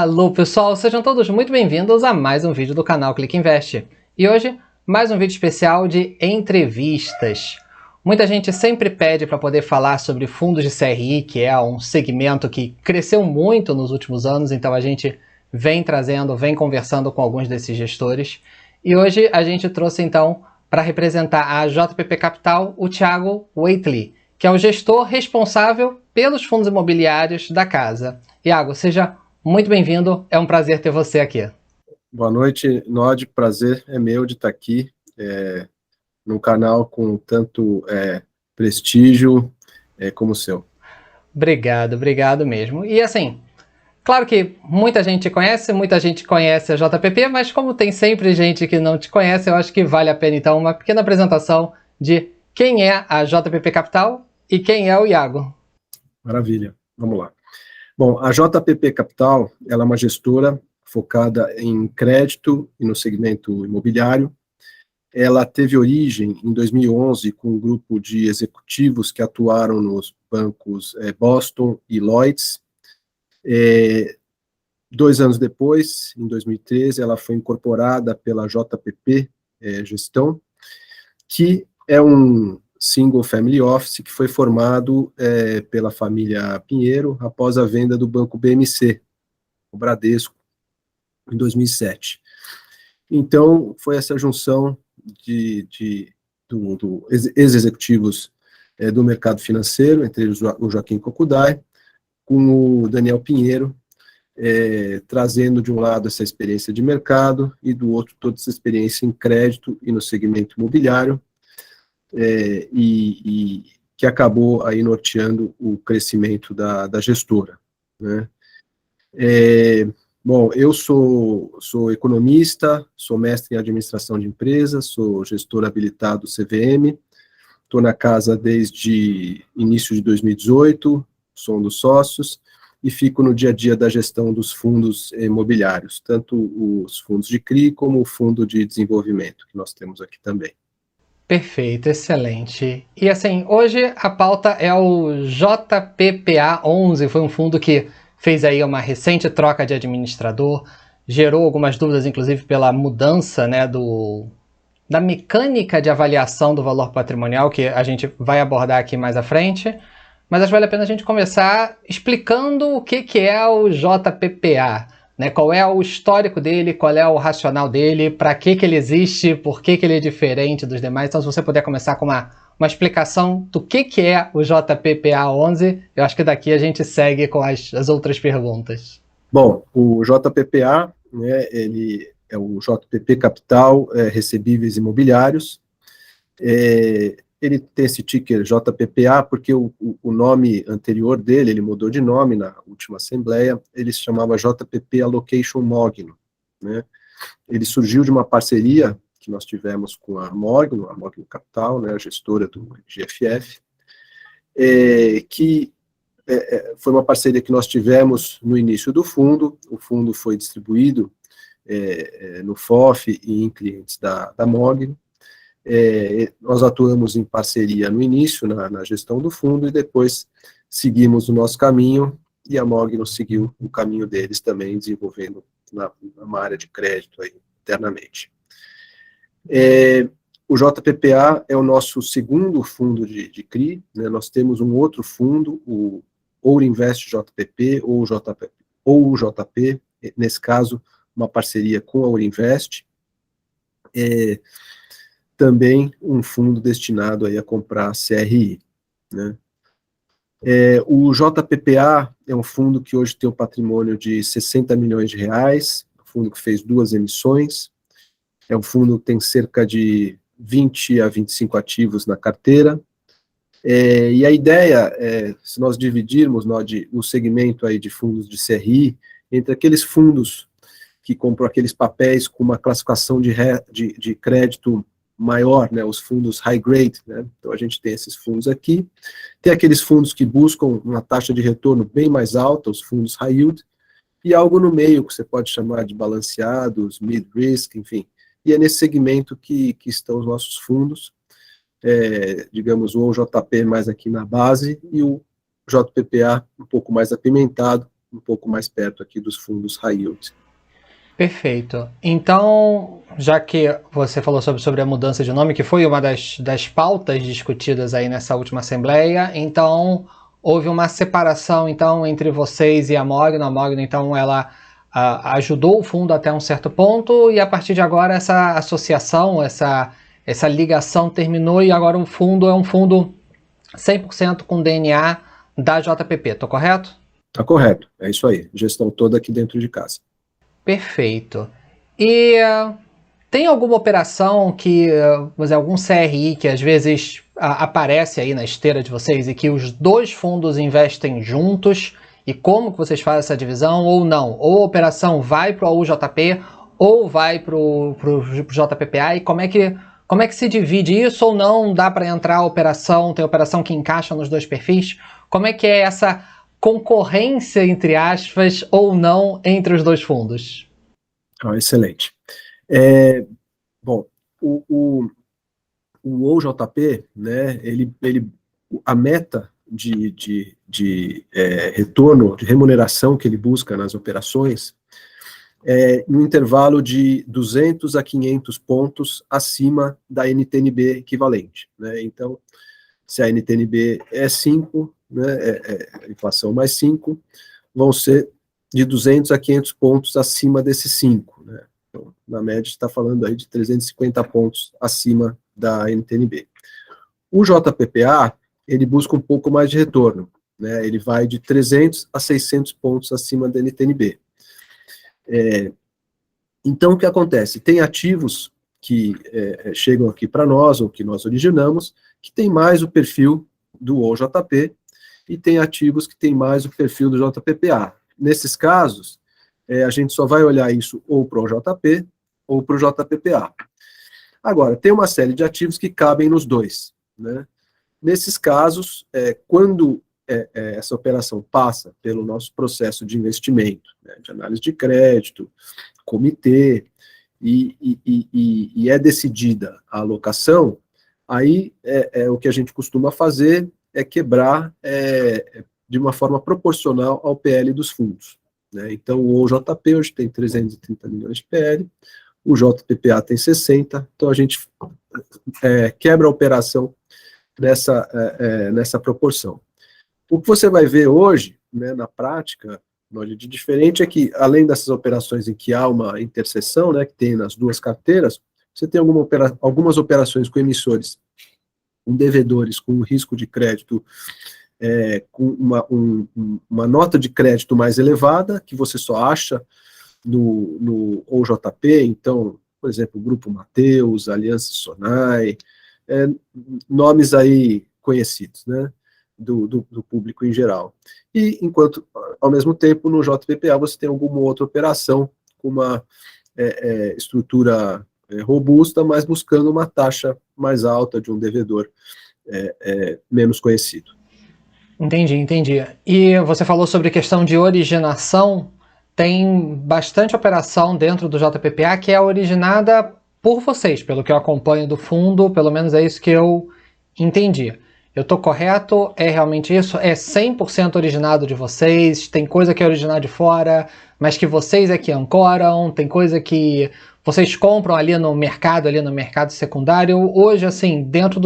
Alô pessoal, sejam todos muito bem-vindos a mais um vídeo do canal Clique Invest. E hoje, mais um vídeo especial de entrevistas. Muita gente sempre pede para poder falar sobre fundos de CRI, que é um segmento que cresceu muito nos últimos anos, então a gente vem trazendo, vem conversando com alguns desses gestores. E hoje a gente trouxe então, para representar a JPP Capital, o Thiago Waitley, que é o gestor responsável pelos fundos imobiliários da casa. Thiago, seja muito bem-vindo, é um prazer ter você aqui. Boa noite, Nod, prazer é meu de estar aqui num canal com tanto prestígio como o seu. Obrigado mesmo. E assim, claro que muita gente conhece a JPP, mas como tem sempre gente que não te conhece, eu acho que vale a pena então uma pequena apresentação de quem é a JPP Capital e quem é o Iago. Maravilha, vamos lá. Bom, a JPP Capital, ela é uma gestora focada em crédito e no segmento imobiliário. Ela teve origem em 2011 com um grupo de executivos que atuaram nos bancos Boston e Lloyds. 2 anos depois, em 2013, ela foi incorporada pela JPP Gestão, que é um single family office que foi formado pela família Pinheiro após a venda do banco BMC, o Bradesco, em 2007. Então, foi essa junção dos ex-executivos do mercado financeiro, entre eles o Joaquim Cocudai, com o Daniel Pinheiro, trazendo de um lado essa experiência de mercado e do outro toda essa experiência em crédito e no segmento imobiliário, e que acabou aí norteando o crescimento da gestora, né? Bom, eu sou economista, sou mestre em administração de empresas, sou gestor habilitado CVM, estou na casa desde início de 2018, sou um dos sócios, e fico no dia a dia da gestão dos fundos imobiliários, tanto os fundos de CRI como o fundo de desenvolvimento, que nós temos aqui também. Perfeito, excelente. E assim, hoje a pauta é o JPPA 11, foi um fundo que fez aí uma recente troca de administrador, gerou algumas dúvidas, inclusive pela mudança, né, da mecânica de avaliação do valor patrimonial, que a gente vai abordar aqui mais à frente, mas acho que vale a pena a gente começar explicando o que é o JPPA. Né, qual é o histórico dele, qual é o racional dele, para que ele existe, por que ele é diferente dos demais. Então, se você puder começar com uma explicação do que é o JPPA 11, eu acho que daqui a gente segue com as outras perguntas. Bom, o JPPA, né, ele é o JPP Capital Recebíveis Imobiliários. Ele tem esse ticker JPPA porque o nome anterior dele, ele mudou de nome na última assembleia, ele se chamava JPP Allocation Mogno, né? Ele surgiu de uma parceria que nós tivemos com a Mogno Capital, né, a gestora do GFF, que foi uma parceria que nós tivemos no início do fundo. O fundo foi distribuído no FOF e em clientes da Mogno. Nós atuamos em parceria no início, na gestão do fundo, e depois seguimos o nosso caminho, e a Mogno seguiu o caminho deles também, desenvolvendo uma área de crédito aí, internamente. O JPPA é o nosso segundo fundo de CRI, né? Nós temos um outro fundo, o Ouro Invest JPP, ou o JP, nesse caso, uma parceria com a Ouro Invest, também um fundo destinado aí a comprar CRI, né? O JPPA é um fundo que hoje tem um patrimônio de 60 milhões de reais, um fundo que fez 2 emissões, é um fundo que tem cerca de 20 a 25 ativos na carteira, e a ideia se nós dividirmos o segmento aí de fundos de CRI entre aqueles fundos que compram aqueles papéis com uma classificação de crédito maior, né, os fundos high grade, né? Então a gente tem esses fundos aqui, tem aqueles fundos que buscam uma taxa de retorno bem mais alta, os fundos high yield, e algo no meio que você pode chamar de balanceados, mid risk, enfim, e é nesse segmento que estão os nossos fundos, digamos, o OJP mais aqui na base, e o JPPA um pouco mais apimentado, um pouco mais perto aqui dos fundos high yield. Perfeito. Então, já que você falou sobre a mudança de nome, que foi uma das pautas discutidas aí nessa última assembleia, então houve uma separação então entre vocês e a Mogno. A Mogno, então, ela ajudou o fundo até um certo ponto, e a partir de agora essa associação, essa ligação terminou, e agora o fundo é um fundo 100% com DNA da JPP, tô correto? Tá correto, é isso aí, gestão toda aqui dentro de casa. Perfeito. E tem alguma operação que, vamos dizer, algum CRI que às vezes aparece aí na esteira de vocês e que os dois fundos investem juntos, e como que vocês fazem essa divisão, ou não? Ou a operação vai para o AUJP ou vai para o JPPA, e como é que se divide isso, ou não dá para entrar a operação, tem operação que encaixa nos dois perfis? Como é que é essa concorrência, entre aspas, ou não, entre os dois fundos? Excelente. Bom, o OJP, né, a meta de retorno, de remuneração que ele busca nas operações no intervalo de 200 a 500 pontos acima da NTNB equivalente, né? Então, se a NTNB é 5, né, inflação mais 5, vão ser de 200 a 500 pontos acima desses 5, né? Então, na média, está falando aí de 350 pontos acima da NTNB. O JPPA, ele busca um pouco mais de retorno, né? Ele vai de 300 a 600 pontos acima da NTNB. Então, o que acontece? Tem ativos que chegam aqui para nós, ou que nós originamos, que tem mais o perfil do OJP, e tem ativos que tem mais o perfil do JPPA. Nesses casos, a gente só vai olhar isso ou para o JP ou para o JPPA. Agora, tem uma série de ativos que cabem nos dois, né? Nesses casos, quando essa operação passa pelo nosso processo de investimento, né, de análise de crédito, comitê, e é decidida a alocação, aí o que a gente costuma fazer é quebrar de uma forma proporcional ao PL dos fundos, né? Então, o OJP hoje tem 330 milhões de PL, o JPPA tem 60, então a gente quebra a operação nessa proporção. O que você vai ver hoje, né, na prática, de diferente é que, além dessas operações em que há uma interseção, né, que tem nas duas carteiras, você tem algumas operações com emissores, com devedores, com risco de crédito, com uma nota de crédito mais elevada, que você só acha no OJP, então, por exemplo, o Grupo Mateus, Aliança Sonai, nomes aí conhecidos, né, do público em geral. E, enquanto, ao mesmo tempo, no JPPA você tem alguma outra operação com uma estrutura robusta, mas buscando uma taxa mais alta de um devedor menos conhecido. Entendi. E você falou sobre questão de originação. Tem bastante operação dentro do JPPA que é originada por vocês, pelo que eu acompanho do fundo, pelo menos é isso que eu entendi. Eu estou correto? É realmente isso? É 100% originado de vocês? Tem coisa que é originada de fora, mas que vocês é que ancoram? Tem coisa que vocês compram ali no mercado secundário? Hoje, assim, dentro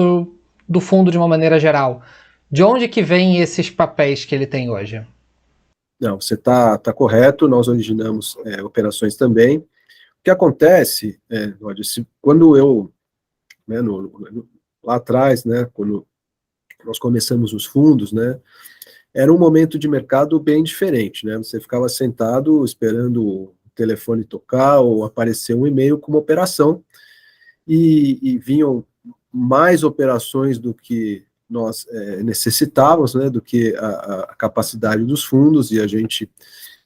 do fundo de uma maneira geral, de onde que vem esses papéis que ele tem hoje? Não, você está correto, nós originamos operações também. O que acontece, quando eu, né, lá atrás, né, quando nós começamos os fundos, né, era um momento de mercado bem diferente, né, você ficava sentado esperando o telefone tocar ou aparecer um e-mail com uma operação, e vinham mais operações do que nós necessitávamos, né, do que a capacidade dos fundos, e a gente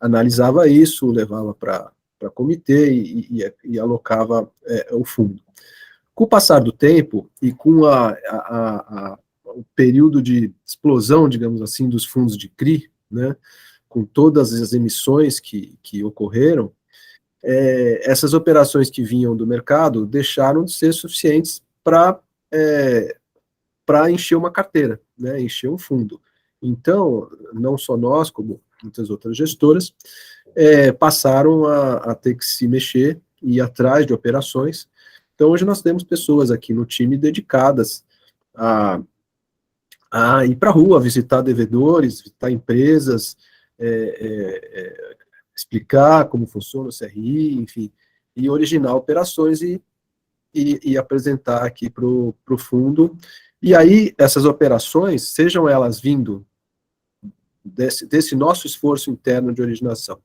analisava isso, levava para comitê e alocava o fundo. Com o passar do tempo e com o período de explosão, digamos assim, dos fundos de CRI, né, com todas as emissões que ocorreram, essas operações que vinham do mercado deixaram de ser suficientes para encher uma carteira, né, encher um fundo. Então, não só nós, como muitas outras gestoras, passaram a ter que se mexer e ir atrás de operações. Então, hoje nós temos pessoas aqui no time dedicadas a ir para a rua, visitar devedores, visitar empresas, explicar como funciona o CRI, enfim, e originar operações e apresentar aqui para o fundo. E aí, essas operações, sejam elas vindo desse nosso esforço interno de originação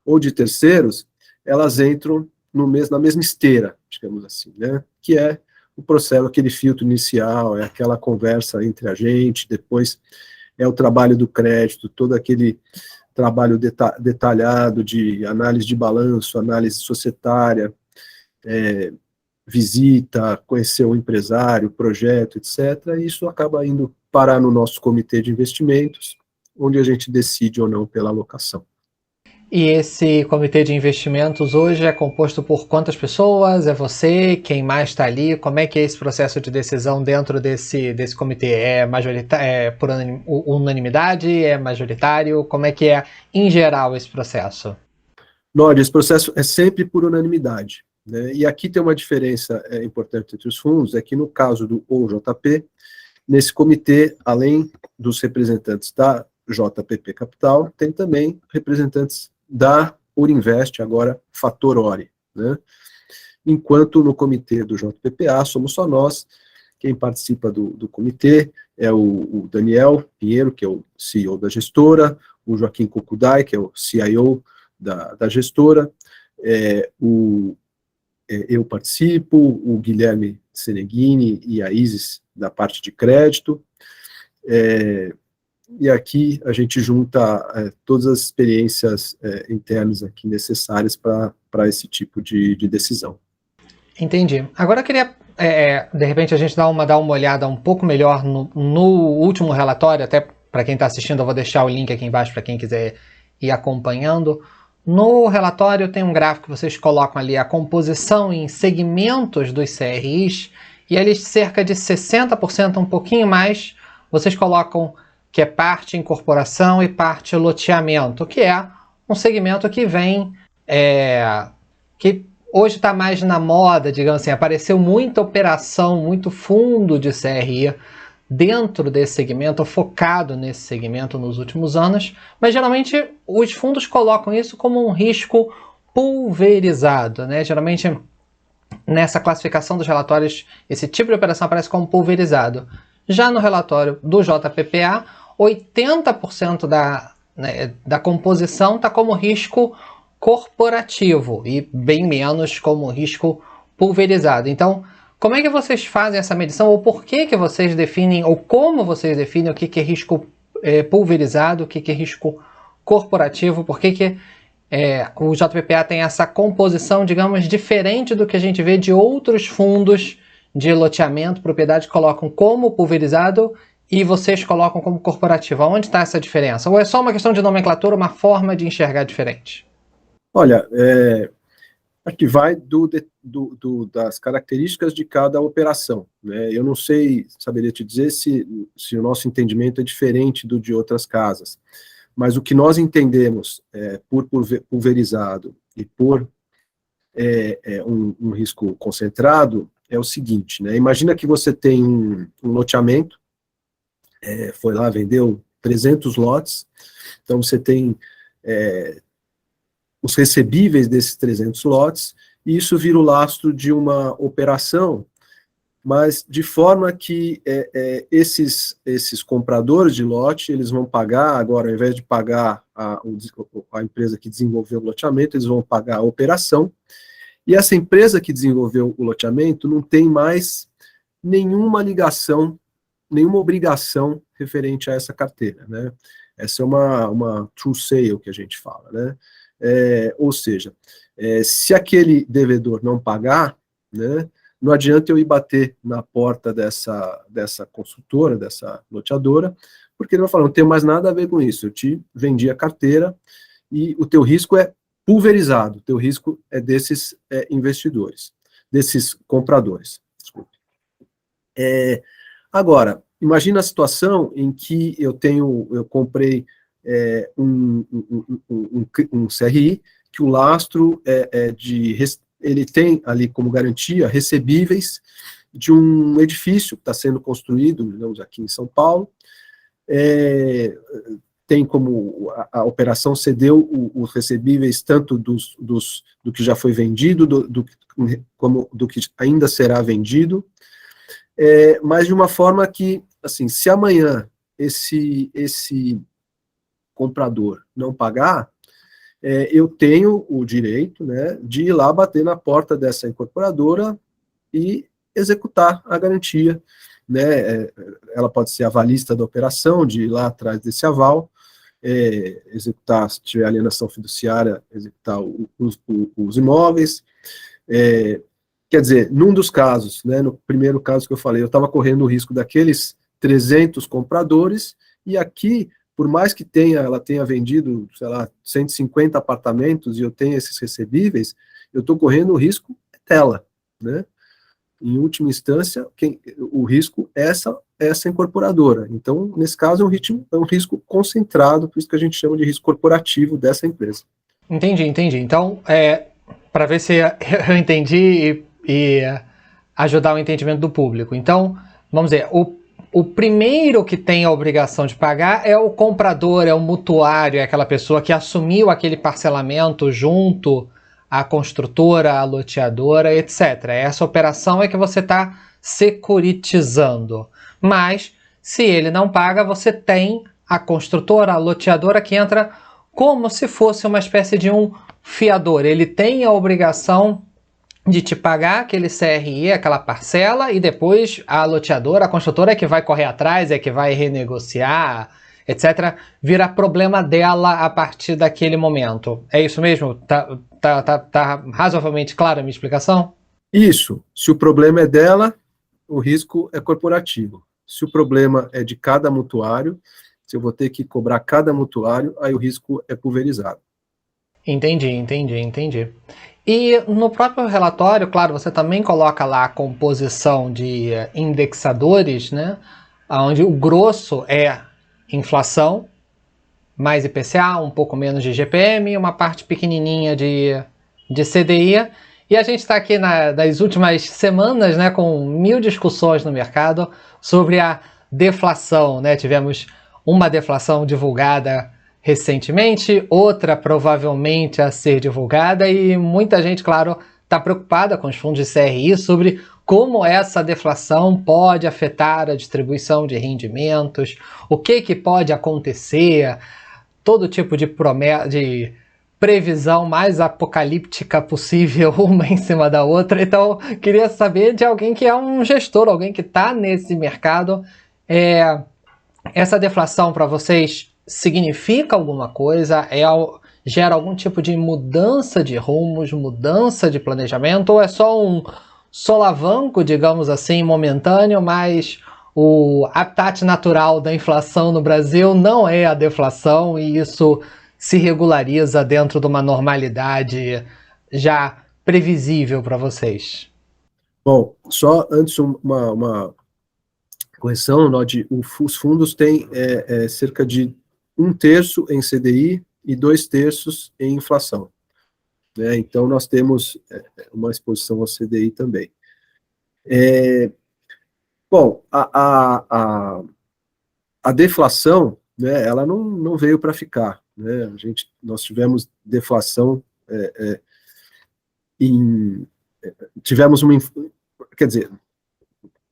ou de terceiros, elas entram na mesma esteira, digamos assim, né? Que é o processo, aquele filtro inicial, é aquela conversa entre a gente, depois é o trabalho do crédito, todo aquele trabalho detalhado de análise de balanço, análise societária, visita, conhecer o empresário, o projeto, etc. E isso acaba indo parar no nosso comitê de investimentos, onde a gente decide ou não pela alocação. E esse comitê de investimentos hoje é composto por quantas pessoas? É você? Quem mais está ali? Como é que é esse processo de decisão dentro desse comitê? É por unanimidade? É majoritário? Como é que é, em geral, esse processo? Nord, esse processo é sempre por unanimidade, né? E aqui tem uma diferença importante entre os fundos, é que no caso do OJP, nesse comitê, além dos representantes da JPP Capital, tem também representantes da Urinvest, agora Fator Ori, né? Enquanto no comitê do JPPA somos só nós, quem participa do comitê é o Daniel Pinheiro, que é o CEO da gestora, o Joaquim Kokudai, que é o CIO da gestora, eu participo, o Guilherme Seneghini e a Isis da parte de crédito, e aqui a gente junta todas as experiências internas aqui necessárias para esse tipo de decisão. Entendi. Agora eu queria, de repente, a gente dar uma olhada um pouco melhor no último relatório, até para quem está assistindo, eu vou deixar o link aqui embaixo para quem quiser ir acompanhando. No relatório tem um gráfico que vocês colocam ali a composição em segmentos dos CRIs, e ali cerca de 60%, um pouquinho mais, vocês colocam que é parte incorporação e parte loteamento, que é um segmento que vem, que hoje está mais na moda, digamos assim, apareceu muita operação, muito fundo de CRI dentro desse segmento, focado nesse segmento nos últimos anos, mas geralmente os fundos colocam isso como um risco pulverizado, né? Geralmente nessa classificação dos relatórios, esse tipo de operação aparece como pulverizado. Já no relatório do JPPA, 80% da composição está como risco corporativo e bem menos como risco pulverizado. Então, como é que vocês fazem essa medição, ou por que vocês definem, ou como vocês definem o que é risco pulverizado, o que é risco corporativo, por que o JPPA tem essa composição, digamos, diferente do que a gente vê de outros fundos de loteamento, propriedade, que colocam como pulverizado e vocês colocam como corporativo? Onde está essa diferença? Ou é só uma questão de nomenclatura, uma forma de enxergar diferente? Olha, aqui vai das características de cada operação, né? Eu não saberia te dizer se o nosso entendimento é diferente do de outras casas, mas o que nós entendemos por pulverizado e por um risco concentrado é o seguinte, né? Imagina que você tem um loteamento, foi lá, vendeu 300 lotes, então você tem os recebíveis desses 300 lotes, e isso vira o lastro de uma operação, mas de forma que esses compradores de lote, eles vão pagar, agora, ao invés de pagar a empresa que desenvolveu o loteamento, eles vão pagar a operação, e essa empresa que desenvolveu o loteamento não tem mais nenhuma ligação, nenhuma obrigação referente a essa carteira, né? Essa é uma true sale que a gente fala, né? Ou seja, se aquele devedor não pagar, né, não adianta eu ir bater na porta dessa consultora, dessa loteadora, porque ele vai falar, não tem mais nada a ver com isso, eu te vendi a carteira e o teu risco é pulverizado, o teu risco é desses investidores, desses compradores. Desculpe. Agora, imagina a situação em que eu comprei um CRI, que o lastro ele tem ali como garantia recebíveis de um edifício que está sendo construído, digamos, aqui em São Paulo. Tem como a operação cedeu os recebíveis tanto do que já foi vendido, como do que ainda será vendido, mas de uma forma que, assim, se amanhã esse comprador não pagar, eu tenho o direito, né, de ir lá bater na porta dessa incorporadora e executar a garantia, né? Ela pode ser avalista da operação, de ir lá atrás desse aval, executar, se tiver alienação fiduciária, executar os imóveis. Quer dizer, num dos casos, né, no primeiro caso que eu falei, eu estava correndo o risco daqueles 300 compradores, e aqui, por mais que ela tenha vendido, sei lá, 150 apartamentos e eu tenha esses recebíveis, eu estou correndo o risco dela, né? Em última instância, o risco é essa incorporadora. Então, nesse caso, é um risco concentrado, por isso que a gente chama de risco corporativo dessa empresa. Entendi. Então, para ver se eu entendi e ajudar o entendimento do público. Então, vamos dizer, o primeiro que tem a obrigação de pagar é o comprador, é o mutuário, é aquela pessoa que assumiu aquele parcelamento junto à construtora, à loteadora, etc. Essa operação é que você está securitizando. Mas, se ele não paga, você tem a construtora, a loteadora que entra como se fosse uma espécie de um fiador. Ele tem a obrigação de te pagar aquele CRI, aquela parcela, e depois a loteadora, a construtora é que vai correr atrás, é que vai renegociar, etc. Vira problema dela a partir daquele momento. É isso mesmo? Tá razoavelmente clara a minha explicação? Isso. Se o problema é dela, o risco é corporativo. Se o problema é de cada mutuário, se eu vou ter que cobrar cada mutuário, aí o risco é pulverizado. Entendi. E no próprio relatório, claro, você também coloca lá a composição de indexadores, né? Onde o grosso é inflação, mais IPCA, um pouco menos de GPM, uma parte pequenininha de CDI. E a gente está aqui nas últimas semanas, né, com 1000 discussões no mercado sobre a deflação, né? Tivemos uma deflação divulgada recentemente, outra provavelmente a ser divulgada, e muita gente, claro, está preocupada com os fundos de CRI sobre como essa deflação pode afetar a distribuição de rendimentos, o que pode acontecer, todo tipo de previsão mais apocalíptica possível, uma em cima da outra. Então, queria saber de alguém que é um gestor, alguém que está nesse mercado. Essa deflação para vocês significa alguma coisa? Gera algum tipo de mudança de rumos, mudança de planejamento? Ou é só um solavanco, digamos assim, momentâneo, mas o habitat natural da inflação no Brasil não é a deflação e isso se regulariza dentro de uma normalidade já previsível para vocês? Bom, só antes uma correção, Nod, os fundos têm cerca de 1/3 em CDI e 2/3 em inflação. Né? Então, nós temos uma exposição ao CDI também. Bom, a deflação, né, ela não veio para ficar. Né? Nós tivemos deflação tivemos uma... Quer dizer,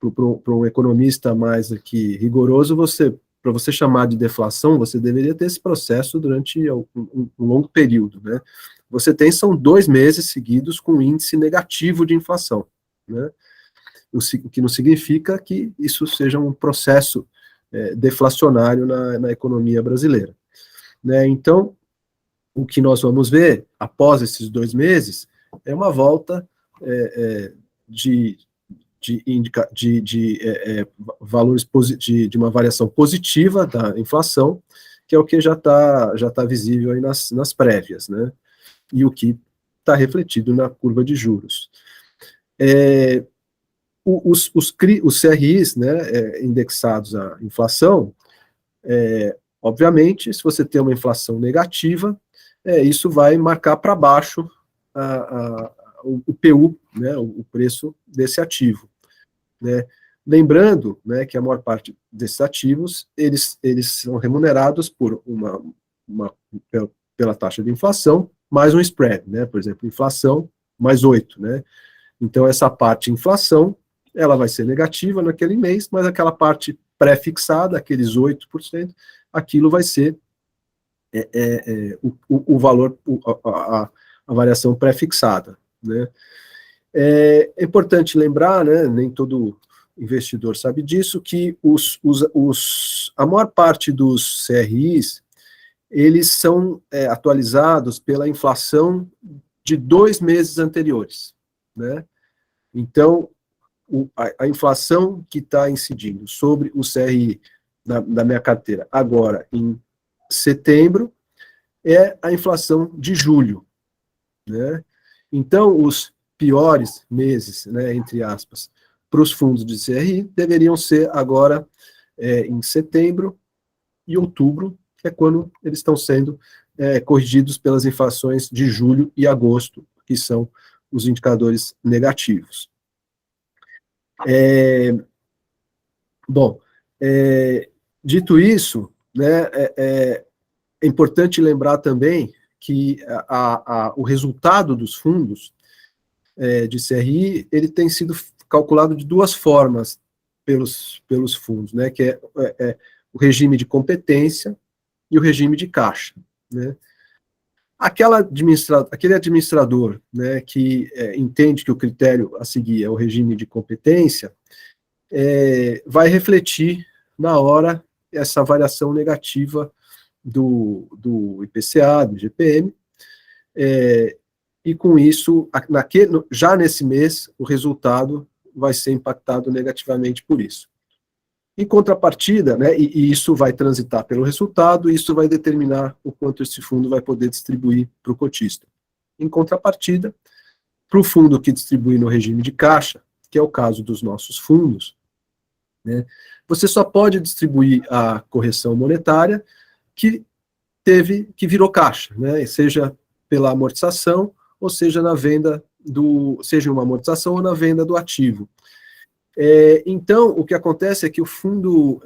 para um economista mais aqui rigoroso, para você chamar de deflação, você deveria ter esse processo durante um longo período, né? Você são 2 meses seguidos com índice negativo de inflação, né? O que não significa que isso seja um processo deflacionário na economia brasileira, né? Então, o que nós vamos ver após esses 2 meses é uma volta de valores de uma variação positiva da inflação, que é o que já tá visível aí nas prévias, né? E o que está refletido na curva de juros. Os CRIs, né, indexados à inflação, Obviamente, se você tem uma inflação negativa, isso vai marcar para baixo o PU, né, o preço desse ativo, né? Lembrando, né, que a maior parte desses ativos, eles são remunerados por pela taxa de inflação, mais um spread, né? Por exemplo, inflação mais 8, né? Então, essa parte inflação, ela vai ser negativa naquele mês, mas aquela parte pré-fixada, aqueles 8%, aquilo vai ser o valor, a variação pré-fixada, né? É importante lembrar, né, nem todo investidor sabe disso, que a maior parte dos CRIs, eles são atualizados pela inflação de 2 meses anteriores, né? Então, a inflação que está incidindo sobre o CRI da minha carteira agora em setembro é a inflação de julho, né? Então, os piores meses, né, entre aspas, para os fundos de CRI deveriam ser agora em setembro e outubro, que é quando eles estão sendo corrigidos pelas inflações de julho e agosto, que são os indicadores negativos. Bom, dito isso, né, é importante lembrar também que o resultado dos fundos de CRI, ele tem sido calculado de duas formas pelos fundos, né, que é o regime de competência e o regime de caixa, né. Aquele administrador, né, que entende que o critério a seguir é o regime de competência, vai refletir na hora essa variação negativa do IPCA, do IGPM, e com isso, já nesse mês, o resultado vai ser impactado negativamente por isso. Em contrapartida, né, e isso vai transitar pelo resultado, e isso vai determinar o quanto esse fundo vai poder distribuir para o cotista. Em contrapartida, para o fundo que distribui no regime de caixa, que é o caso dos nossos fundos, né, você só pode distribuir a correção monetária que virou caixa, né, seja pela amortização, ou seja na venda seja uma amortização ou na venda do ativo. Então, o que acontece é que o fundo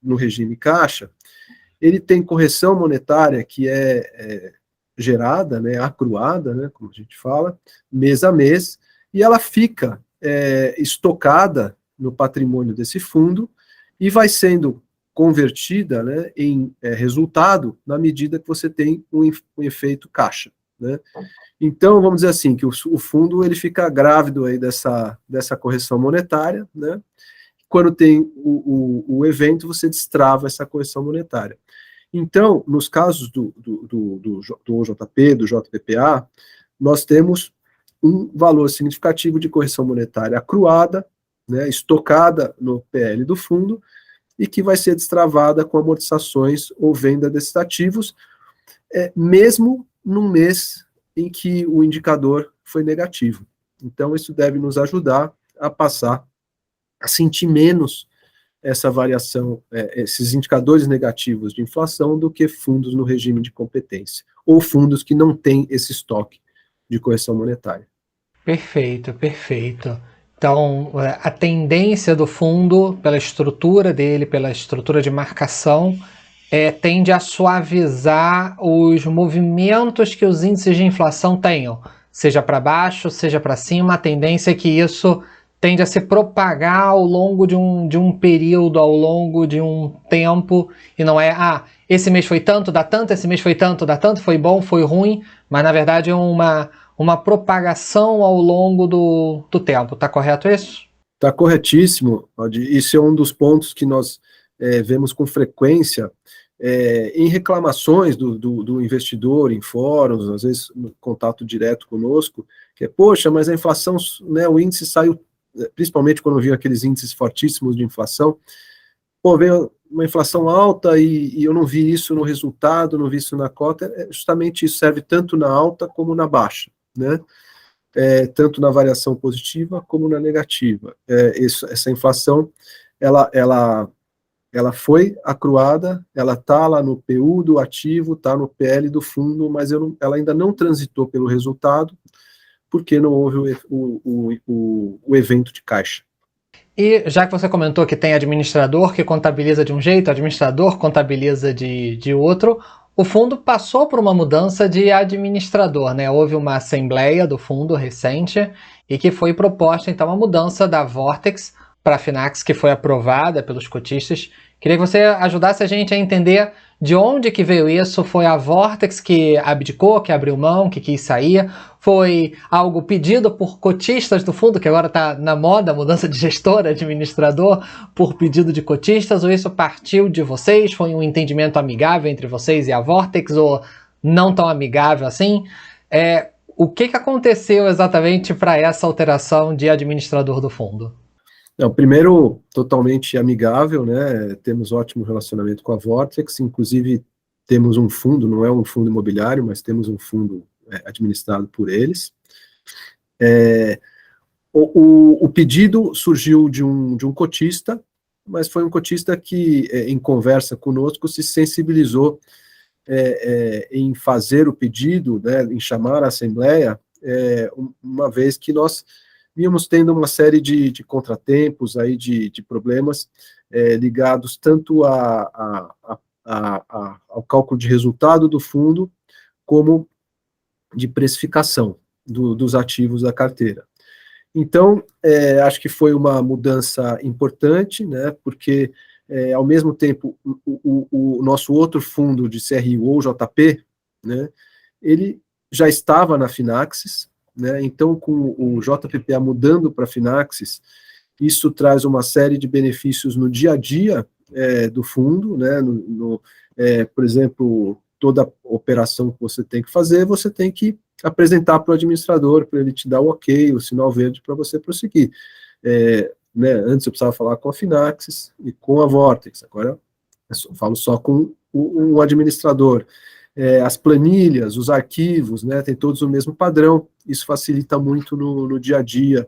no regime caixa, ele tem correção monetária que é gerada, né, acruada, né, como a gente fala, mês a mês, e ela fica estocada no patrimônio desse fundo e vai sendo convertida, né, em resultado na medida que você tem um efeito caixa, né? Então, vamos dizer assim, que o fundo ele fica grávido aí dessa correção monetária, né? Quando tem o evento, você destrava essa correção monetária. Então, nos casos do OJP, do JPPA, nós temos um valor significativo de correção monetária acruada, né, estocada no PL do fundo, e que vai ser destravada com amortizações ou venda desses ativos, mesmo num mês em que o indicador foi negativo. Então, isso deve nos ajudar a sentir menos essa variação, esses indicadores negativos de inflação do que fundos no regime de competência, ou fundos que não têm esse estoque de correção monetária. Perfeito, perfeito. Então, a tendência do fundo, pela estrutura dele, pela estrutura de marcação, tende a suavizar os movimentos que os índices de inflação tenham, seja para baixo, seja para cima. A tendência é que isso tende a se propagar ao longo de um período, ao longo de um tempo, e não esse mês foi tanto, dá tanto, esse mês foi tanto, dá tanto, foi bom, foi ruim, mas na verdade é uma propagação ao longo do tempo. Está correto isso? Está corretíssimo, Aldi. Isso é um dos pontos que nós vemos com frequência em reclamações do investidor, em fóruns, às vezes no contato direto conosco, que poxa, mas a inflação, né, o índice saiu, principalmente quando viu aqueles índices fortíssimos de inflação, veio uma inflação alta e eu não vi isso no resultado, não vi isso na cota. Justamente isso serve tanto na alta como na baixa, né? Tanto na variação positiva como na negativa. Essa inflação, ela ela foi acruada, ela está lá no PU do ativo, está no PL do fundo, mas ela ainda não transitou pelo resultado, porque não houve o evento de caixa. E já que você comentou que tem administrador que contabiliza de um jeito, administrador contabiliza de outro, o fundo passou por uma mudança de administrador, né? Houve uma assembleia do fundo recente e que foi proposta então a mudança da Vortex para a Finax, que foi aprovada pelos cotistas. Queria que você ajudasse a gente a entender de onde que veio isso. Foi a Vortex que abdicou, que abriu mão, que quis sair? Foi algo pedido por cotistas do fundo, que agora está na moda, mudança de gestor, administrador, por pedido de cotistas? Ou isso partiu de vocês? Foi um entendimento amigável entre vocês e a Vortex? Ou não tão amigável assim? O que aconteceu exatamente para essa alteração de administrador do fundo? Não, primeiro, totalmente amigável, né? Temos ótimo relacionamento com a Vortex, inclusive temos um fundo, não é um fundo imobiliário, mas temos um fundo administrado por eles. O pedido surgiu de um cotista, mas foi um cotista que, em conversa conosco, se sensibilizou em fazer o pedido, né, em chamar a Assembleia, uma vez que nós vínhamos tendo uma série de contratempos, aí, de problemas ligados tanto ao cálculo de resultado do fundo, como de precificação dos ativos da carteira. Então, acho que foi uma mudança importante, né, porque, ao mesmo tempo, o nosso outro fundo de CRI, ou JP, né, ele já estava na Finaxis, né, então, com o JPPA mudando para a Finaxis, isso traz uma série de benefícios no dia a dia do fundo, né, por exemplo, toda operação que você tem que fazer, você tem que apresentar para o administrador, para ele te dar o ok, o sinal verde para você prosseguir. Né, antes eu precisava falar com a Finaxis e com a Vortex, agora eu falo só com o administrador. As planilhas, os arquivos, né, tem todos o mesmo padrão, isso facilita muito no dia a dia.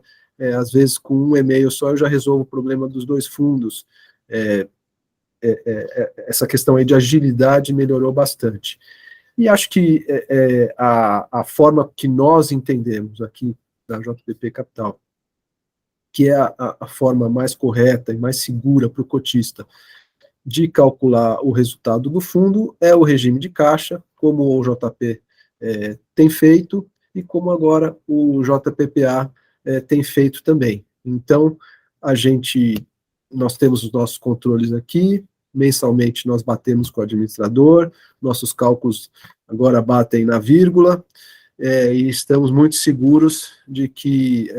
Às vezes, com um e-mail só, eu já resolvo o problema dos dois fundos. Essa questão aí de agilidade melhorou bastante. E acho que a forma que nós entendemos aqui da JPP Capital, que é a forma mais correta e mais segura para o cotista de calcular o resultado do fundo, é o regime de caixa, como o JP tem feito, e como agora o JPPA tem feito também. Então, nós temos os nossos controles aqui, mensalmente nós batemos com o administrador, nossos cálculos agora batem na vírgula, e estamos muito seguros de que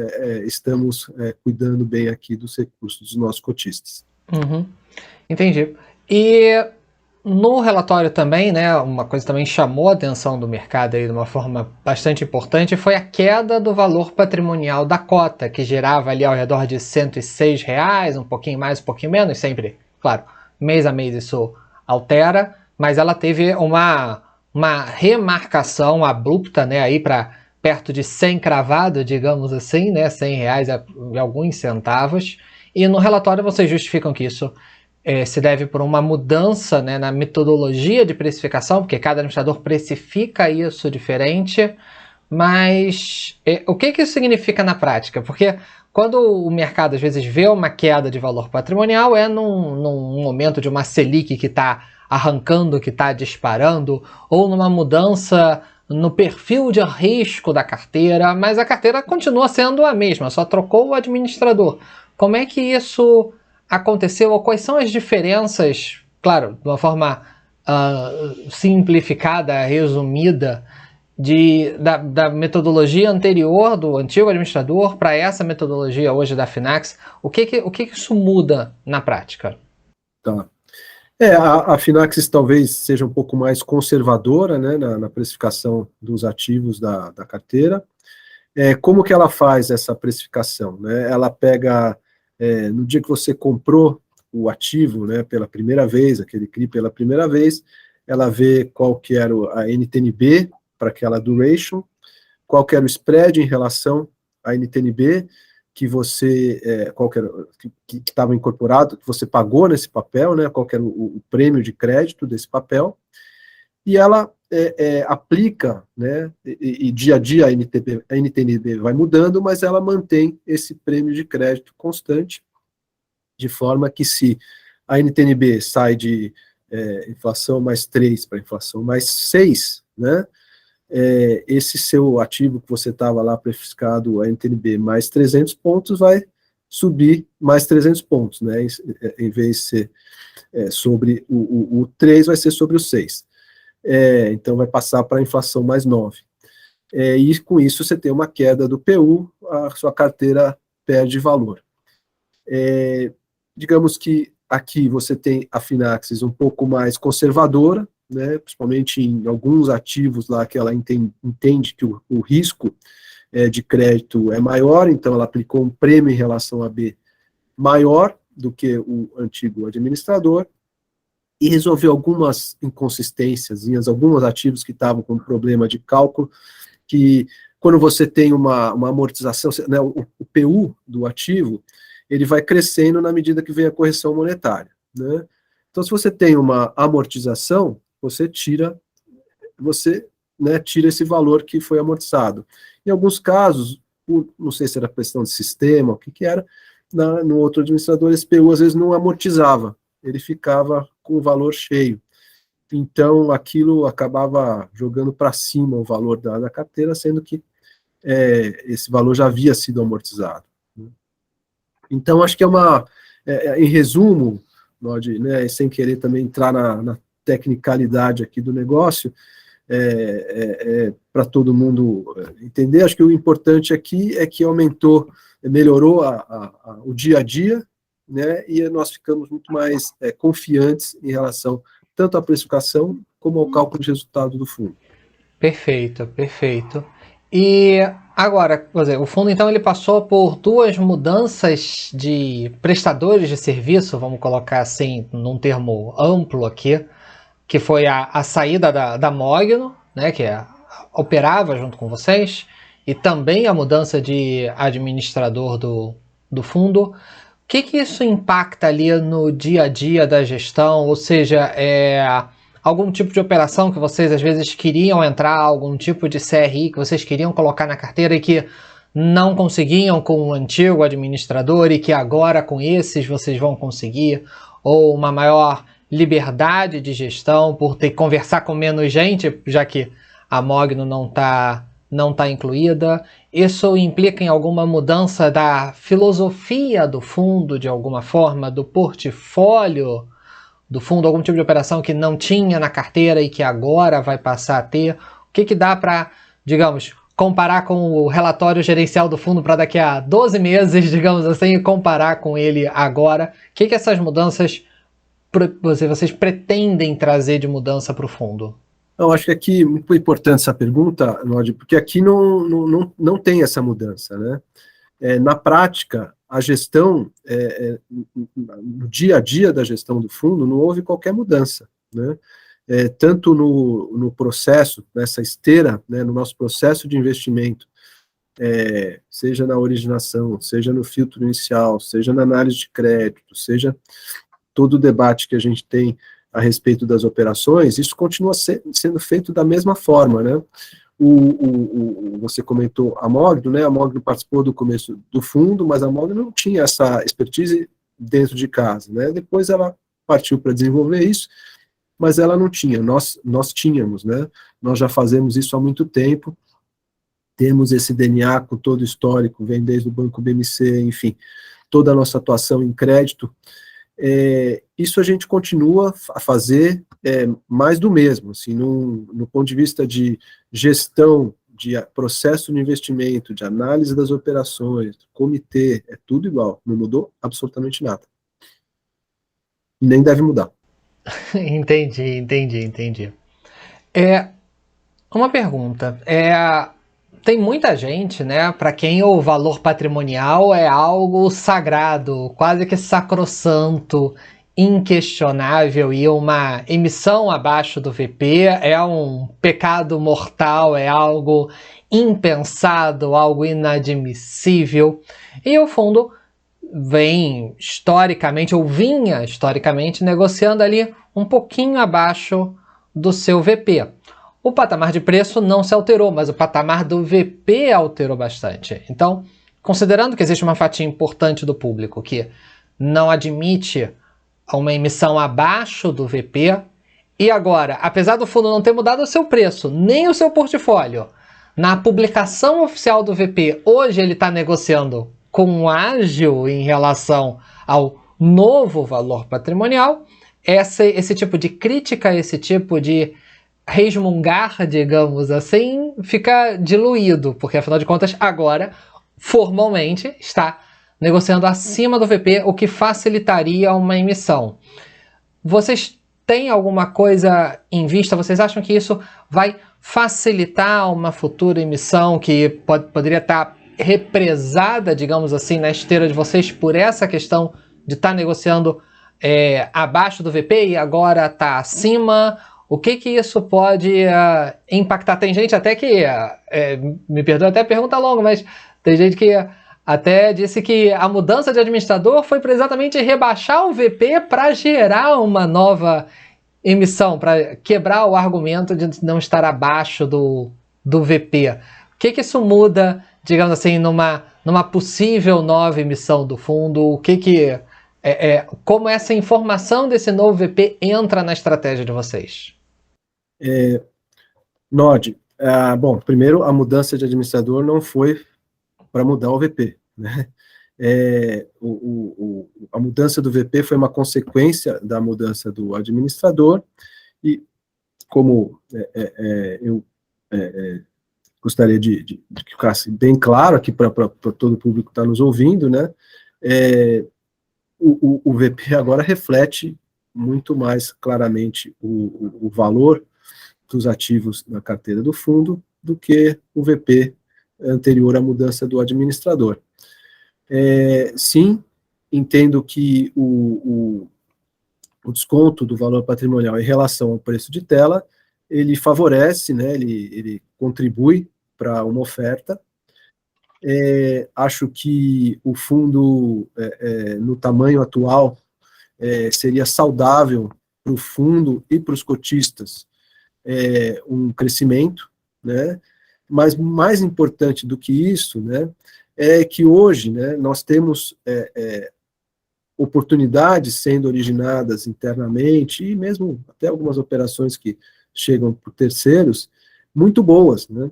estamos cuidando bem aqui dos recursos dos nossos cotistas. Uhum. Entendi. E no relatório também, né, uma coisa que também chamou a atenção do mercado aí de uma forma bastante importante foi a queda do valor patrimonial da cota, que girava ali ao redor de R$106, um pouquinho mais, um pouquinho menos, sempre, claro, mês a mês isso altera, mas ela teve uma remarcação abrupta, né, aí para perto de 100 cravado, digamos assim, né, R$100 e alguns centavos, e no relatório vocês justificam que isso se deve por uma mudança, né, na metodologia de precificação, porque cada administrador precifica isso diferente, mas o que isso significa na prática? Porque quando o mercado às vezes vê uma queda de valor patrimonial, num momento de uma Selic que está arrancando, que está disparando, ou numa mudança no perfil de risco da carteira, mas a carteira continua sendo a mesma, só trocou o administrador. Como é que isso aconteceu, ou quais são as diferenças, claro, de uma forma simplificada, resumida, da metodologia anterior do antigo administrador para essa metodologia hoje da Finax? O que isso muda na prática? Tá. A Finaxis talvez seja um pouco mais conservadora, né, na precificação dos ativos da carteira. Como que ela faz essa precificação? Né? Ela pega, no dia que você comprou o ativo, né, pela primeira vez, aquele CRI pela primeira vez, ela vê qual que era a NTNB para aquela duration, qual que era o spread em relação à NTNB, que você, que estava incorporado, que você pagou nesse papel, né, qual que era o prêmio de crédito desse papel, e ela aplica, né, e dia a dia a NTNB vai mudando, mas ela mantém esse prêmio de crédito constante, de forma que se a NTNB sai de inflação mais 3 para inflação mais 6, né, esse seu ativo que você estava lá prefiscado, a NTNB mais 300 pontos, vai subir mais 300 pontos, né, em vez de ser sobre o 3, vai ser sobre o 6. Então vai passar para a inflação mais 9. E com isso você tem uma queda do PU, a sua carteira perde valor. Digamos que aqui você tem a Finaxis um pouco mais conservadora, né, principalmente em alguns ativos lá que ela entende que o risco de crédito é maior, então ela aplicou um prêmio em relação a B maior do que o antigo administrador, e resolveu algumas inconsistências, alguns ativos que estavam com problema de cálculo, que quando você tem uma amortização, né, o PU do ativo, ele vai crescendo na medida que vem a correção monetária, né? Então, se você tem uma amortização, você tira esse valor que foi amortizado. Em alguns casos, não sei se era questão de sistema, o que era, no outro administrador, esse PU às vezes não amortizava, ele ficava com o valor cheio. Então, aquilo acabava jogando para cima o valor da carteira, sendo que esse valor já havia sido amortizado. Então, acho que em resumo, Nod, né, sem querer também entrar na tecnicalidade aqui do negócio, para todo mundo entender, acho que o importante aqui é que melhorou o dia a dia, né, e nós ficamos muito mais confiantes em relação tanto à precificação como ao cálculo de resultado do fundo. Perfeito, perfeito. E agora, quer dizer, o fundo então ele passou por duas mudanças de prestadores de serviço, vamos colocar assim, num termo amplo aqui, que foi a saída da Mogno, né, que operava junto com vocês, e também a mudança de administrador do fundo. O que isso impacta ali no dia a dia da gestão? Ou seja, algum tipo de operação que vocês às vezes queriam entrar, algum tipo de CRI que vocês queriam colocar na carteira e que não conseguiam com o antigo administrador e que agora com esses vocês vão conseguir? Ou uma maior liberdade de gestão por ter que conversar com menos gente, já que a Mogno não está incluída? Isso implica em alguma mudança da filosofia do fundo, de alguma forma, do portfólio do fundo, algum tipo de operação que não tinha na carteira e que agora vai passar a ter? O que dá para, digamos, comparar com o relatório gerencial do fundo para daqui a 12 meses, digamos assim, e comparar com ele agora? O que essas mudanças vocês pretendem trazer de mudança para o fundo? Eu acho que aqui, muito importante essa pergunta, Nod, porque aqui não tem essa mudança, né? Na prática, a gestão, no dia a dia da gestão do fundo, não houve qualquer mudança, né? Tanto no processo, nessa esteira, né, no nosso processo de investimento, seja na originação, seja no filtro inicial, seja na análise de crédito, seja todo o debate que a gente tem a respeito das operações, isso continua sendo feito da mesma forma, né? Você comentou a Mogno, né? A Mogno participou do começo do fundo, mas a Mogno não tinha essa expertise dentro de casa, né? Depois ela partiu para desenvolver isso, mas ela não tinha, nós tínhamos, né? Nós já fazemos isso há muito tempo, temos esse DNA com todo o histórico, vem desde o Banco BMC, enfim, toda a nossa atuação em crédito. Isso a gente continua a fazer mais do mesmo, assim, no ponto de vista de gestão, de processo de investimento, de análise das operações, comitê, é tudo igual, não mudou absolutamente nada. Nem deve mudar. Entendi. Uma pergunta, tem muita gente, né, para quem o valor patrimonial é algo sagrado, quase que sacrossanto, inquestionável, e uma emissão abaixo do VP é um pecado mortal, é algo impensado, algo inadmissível. E o fundo vem historicamente, ou vinha historicamente, negociando ali um pouquinho abaixo do seu VP. O patamar de preço não se alterou, mas o patamar do VP alterou bastante. Então, considerando que existe uma fatia importante do público que não admite uma emissão abaixo do VP, e agora, apesar do fundo não ter mudado o seu preço, nem o seu portfólio, na publicação oficial do VP, hoje ele está negociando com um ágio em relação ao novo valor patrimonial, esse tipo de crítica, esse tipo de resmungar, digamos assim, fica diluído, porque afinal de contas, agora, formalmente, está negociando acima do VP, o que facilitaria uma emissão. Vocês têm alguma coisa em vista? Vocês acham que isso vai facilitar uma futura emissão que poderia estar represada, digamos assim, na esteira de vocês por essa questão de estar negociando abaixo do VP e agora está acima? O que isso pode impactar? Tem gente até que, me perdoa até a pergunta longa, mas tem gente que até disse que a mudança de administrador foi para exatamente rebaixar o VP para gerar uma nova emissão, para quebrar o argumento de não estar abaixo do VP. O que isso muda, digamos assim, numa possível nova emissão do fundo? Como essa informação desse novo VP entra na estratégia de vocês? Nod, bom, primeiro, a mudança de administrador não foi para mudar o VP, né? A mudança do VP foi uma consequência da mudança do administrador, e como eu gostaria de que ficasse bem claro aqui para todo o público que está nos ouvindo, né? O VP agora reflete muito mais claramente o valor dos ativos na carteira do fundo do que o VP anterior à mudança do administrador. Sim, entendo que o desconto do valor patrimonial em relação ao preço de tela, ele favorece, né, ele contribui para uma oferta. Acho que o fundo, no tamanho atual, seria saudável para o fundo e para os cotistas um crescimento, né? Mas mais importante do que isso, né, é que hoje, né, nós temos oportunidades sendo originadas internamente, e mesmo até algumas operações que chegam por terceiros, muito boas, né?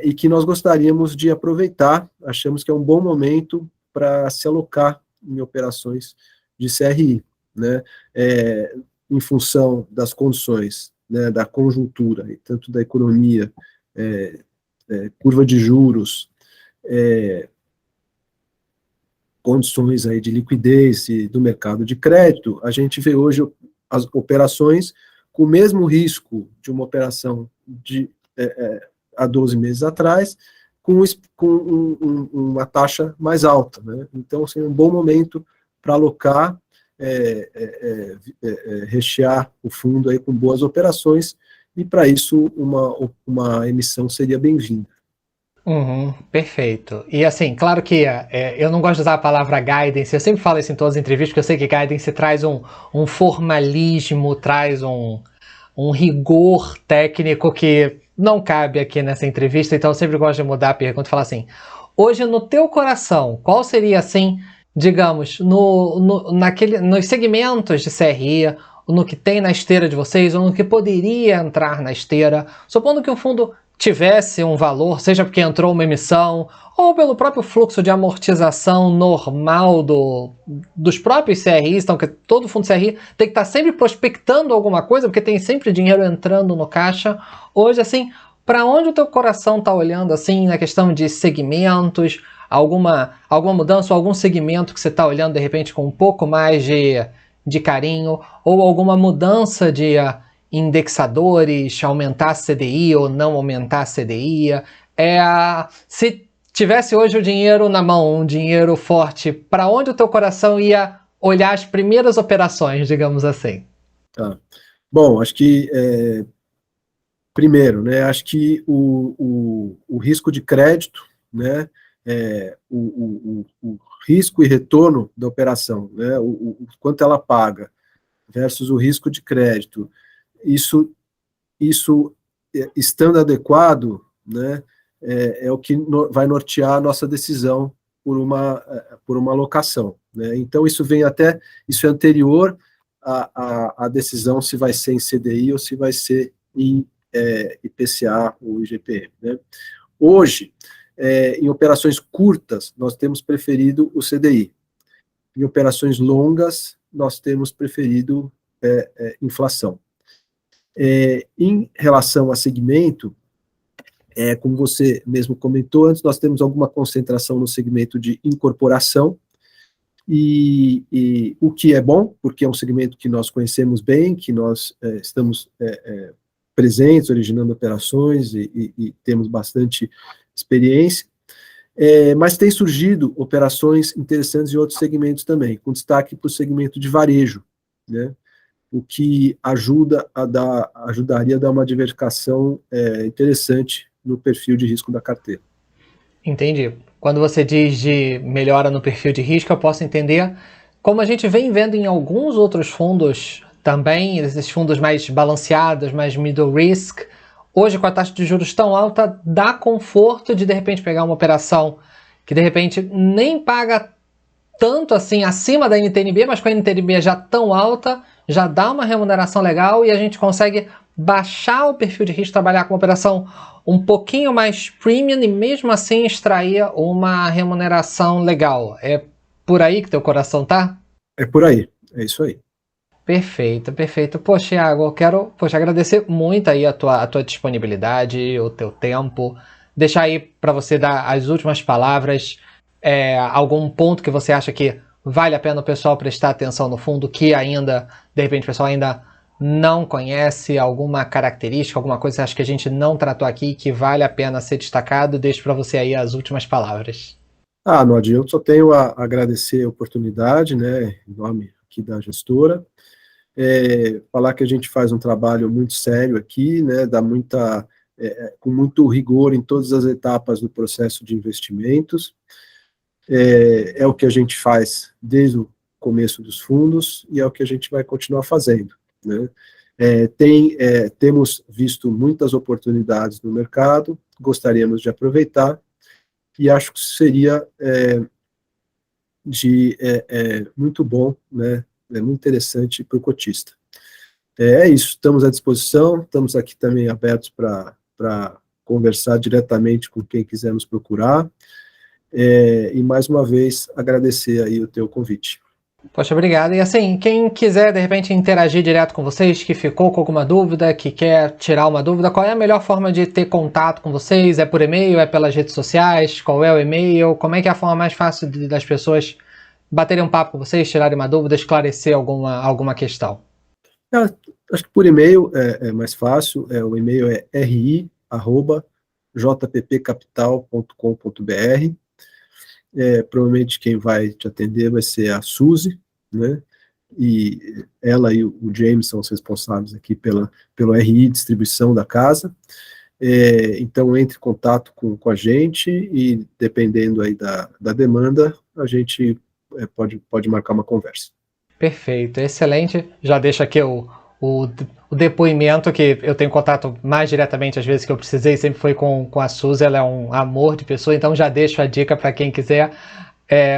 E que nós gostaríamos de aproveitar. Achamos que é um bom momento para se alocar em operações de CRI, né? Em função das condições, né, da conjuntura, tanto da economia, curva de juros, condições aí de liquidez do mercado de crédito, a gente vê hoje as operações com o mesmo risco de uma operação há 12 meses atrás, com uma taxa mais alta, né? Então, assim, é um bom momento para alocar, rechear o fundo aí com boas operações, e para isso uma emissão seria bem-vinda. Perfeito. E assim, claro que eu não gosto de usar a palavra guidance, eu sempre falo isso em todas as entrevistas, porque eu sei que guidance traz um formalismo, traz um rigor técnico que não cabe aqui nessa entrevista, então eu sempre gosto de mudar a pergunta e falar assim, hoje no teu coração, qual seria assim, digamos, nos segmentos de CRI, no que tem na esteira de vocês, ou no que poderia entrar na esteira, supondo que o fundo tivesse um valor, seja porque entrou uma emissão, ou pelo próprio fluxo de amortização normal dos próprios CRIs, então que todo fundo CRI tem que estar sempre prospectando alguma coisa, porque tem sempre dinheiro entrando no caixa. Hoje, assim, para onde o teu coração está olhando, assim, na questão de segmentos, alguma mudança, ou algum segmento que você está olhando, de repente, com um pouco mais de carinho, ou alguma mudança de indexadores, aumentar a CDI ou não aumentar a CDI. Se tivesse hoje o dinheiro na mão, um dinheiro forte, para onde o teu coração ia olhar as primeiras operações, digamos assim? Bom, acho que Primeiro, né, acho que o risco de crédito, né, o risco e retorno da operação, né, o quanto ela paga versus o risco de crédito, isso estando adequado, né, o que vai nortear a nossa decisão por uma alocação, né? Então isso é anterior à decisão se vai ser em CDI ou se vai ser em IPCA ou IGPM, né? Hoje, em operações curtas, nós temos preferido o CDI. Em operações longas, nós temos preferido inflação. Em relação a segmento, como você mesmo comentou antes, nós temos alguma concentração no segmento de incorporação, e o que é bom, porque é um segmento que nós conhecemos bem, que nós estamos presentes, originando operações e temos bastante experiência, mas tem surgido operações interessantes em outros segmentos também, com destaque para o segmento de varejo, né? O que ajudaria a dar uma diversificação interessante no perfil de risco da carteira. Entendi. Quando você diz de melhora no perfil de risco, eu posso entender como a gente vem vendo em alguns outros fundos também, esses fundos mais balanceados, mais middle risk. Hoje, com a taxa de juros tão alta, dá conforto de repente pegar uma operação que de repente nem paga tanto assim acima da NTNB, mas com a NTNB já tão alta, já dá uma remuneração legal e a gente consegue baixar o perfil de risco, trabalhar com uma operação um pouquinho mais premium e mesmo assim extrair uma remuneração legal. É por aí que teu coração tá? É por aí, é isso aí. Perfeito, perfeito. Poxa, Thiago, eu quero agradecer muito aí a tua disponibilidade, o teu tempo. Deixar aí para você dar as últimas palavras, algum ponto que você acha que vale a pena o pessoal prestar atenção no fundo, que ainda, de repente, o pessoal ainda não conhece, alguma característica, alguma coisa que você acha que a gente não tratou aqui que vale a pena ser destacado. Deixo para você aí as últimas palavras. Nodi, eu só tenho a agradecer a oportunidade, né, em nome aqui da gestora, falar que a gente faz um trabalho muito sério aqui, né, com muito rigor em todas as etapas do processo de investimentos, é o que a gente faz desde o começo dos fundos e é o que a gente vai continuar fazendo, né. Temos visto muitas oportunidades no mercado, gostaríamos de aproveitar, e acho que seria muito bom, né, muito interessante para o cotista. Isso, estamos à disposição, estamos aqui também abertos para conversar diretamente com quem quiser nos procurar, e mais uma vez agradecer aí o teu convite. Poxa, obrigado. E assim, quem quiser de repente interagir direto com vocês, que ficou com alguma dúvida, que quer tirar uma dúvida, qual é a melhor forma de ter contato com vocês? É por e-mail? É pelas redes sociais? Qual é o e-mail? Como é que é a forma mais fácil das pessoas baterem um papo com vocês, tirarem uma dúvida, esclarecer alguma questão? Acho que por e-mail é mais fácil. O e-mail é ri@jppcapital.com.br. Provavelmente quem vai te atender vai ser a Suzy, né? E ela e o James são os responsáveis aqui pelo RI distribuição da casa. Então entre em contato com a gente e dependendo aí da demanda, a gente pode marcar uma conversa. Perfeito, excelente. Já deixo aqui o depoimento, que eu tenho contato mais diretamente às vezes que eu precisei, sempre foi com a Suzy, ela é um amor de pessoa, então já deixo a dica para quem quiser.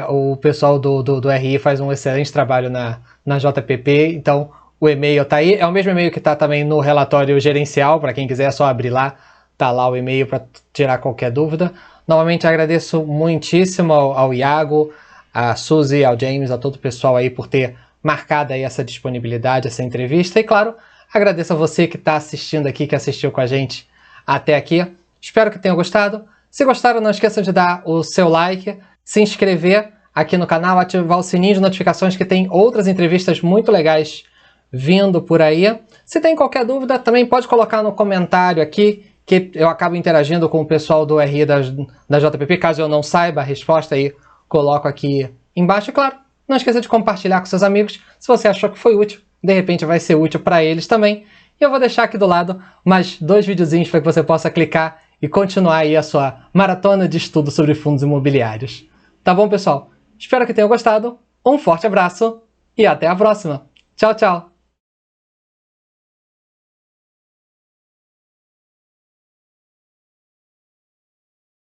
O pessoal do RI faz um excelente trabalho na JPP, então o e-mail está aí, é o mesmo e-mail que está também no relatório gerencial, para quem quiser é só abrir lá, tá lá o e-mail para tirar qualquer dúvida. Novamente agradeço muitíssimo ao Iago, a Suzy, ao James, a todo o pessoal aí por ter marcado aí essa disponibilidade, essa entrevista. E claro, agradeço a você que está assistindo aqui, que assistiu com a gente até aqui. Espero que tenham gostado. Se gostaram, não esqueçam de dar o seu like, se inscrever aqui no canal, ativar o sininho de notificações que tem outras entrevistas muito legais vindo por aí. Se tem qualquer dúvida, também pode colocar no comentário aqui, que eu acabo interagindo com o pessoal do RI da JPP. Caso eu não saiba a resposta, aí coloco aqui embaixo. E claro, não esqueça de compartilhar com seus amigos. Se você achou que foi útil, de repente vai ser útil para eles também. E eu vou deixar aqui do lado mais 2 videozinhos para que você possa clicar e continuar aí a sua maratona de estudo sobre fundos imobiliários. Tá bom, pessoal? Espero que tenham gostado. Um forte abraço e até a próxima. Tchau, tchau!